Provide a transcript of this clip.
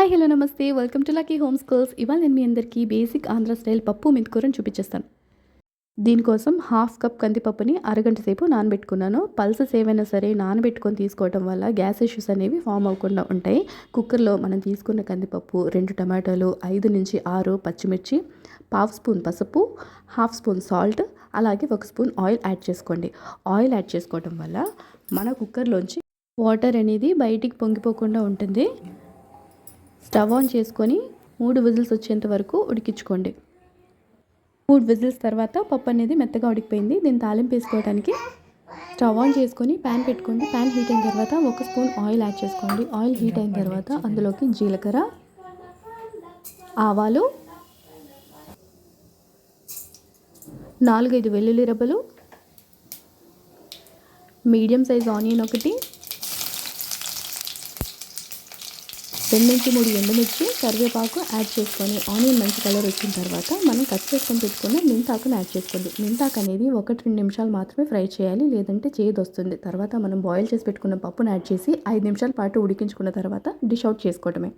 Hi hello నమస్తే welcome to lucky home schools. ఇవాళ నేను మీ అందరికీ బేసిక్ ఆంధ్ర స్టైల్ పప్పు మెంతికూరని చూపించేస్తాను. దీనికోసం హాఫ్ కప్ కందిపప్పుని అరగంట సేపు నానబెట్టుకున్నాను. పల్సెస్ ఏవైనా సరే నానబెట్టుకొని తీసుకోవడం వల్ల గ్యాస్ ఇష్యూస్ అనేవి ఫామ్ అవ్వకుండా ఉంటాయి. కుక్కర్లో మనం తీసుకున్న కందిపప్పు, 2 టమాటాలు, 5 నుంచి 6 పచ్చిమిర్చి, పావు స్పూన్ పసుపు, హాఫ్ స్పూన్ సాల్ట్, అలాగే 1 స్పూన్ ఆయిల్ యాడ్ చేసుకోండి. ఆయిల్ యాడ్ చేసుకోవడం వల్ల మన కుక్కర్లోంచి వాటర్ అనేది బయటికి పొంగిపోకుండా ఉంటుంది. స్టవ్ ఆన్ చేసుకొని 3 విజిల్స్ వచ్చేంత వరకు ఉడికించుకోండి. 3 విజిల్స్ తర్వాత పప్పు అనేది మెత్తగా ఉడికిపోయింది. దీన్ని తాలింపు వేసుకోవడానికి స్టవ్ ఆన్ చేసుకొని ప్యాన్ పెట్టుకోండి. ప్యాన్ హీట్ అయిన తర్వాత 1 స్పూన్ ఆయిల్ యాడ్ చేసుకోండి. ఆయిల్ హీట్ అయిన తర్వాత అందులోకి జీలకర్ర, ఆవాలు, 4-5 వెల్లుల్లి రెబ్బలు, మీడియం సైజ్ ఆనియన్ ఒకటి, 2-3 ఎండుమిర్చి, కరివేపాకు యాడ్ చేసుకొని ఆనియన్ మంచి కలర్ వచ్చిన తర్వాత మనం కట్ చేసుకొని పెట్టుకున్న మెంతాకుని యాడ్ చేసుకోండి. మెంతాకు అనేది 1-2 నిమిషాలు మాత్రమే ఫ్రై చేయాలి, లేదంటే చేదు వస్తుంది. తర్వాత మనం బాయిల్ చేసి పెట్టుకున్న పప్పును యాడ్ చేసి 5 నిమిషాల పాటు ఉడికించుకున్న తర్వాత డిష్ అవుట్ చేసుకోవడమే.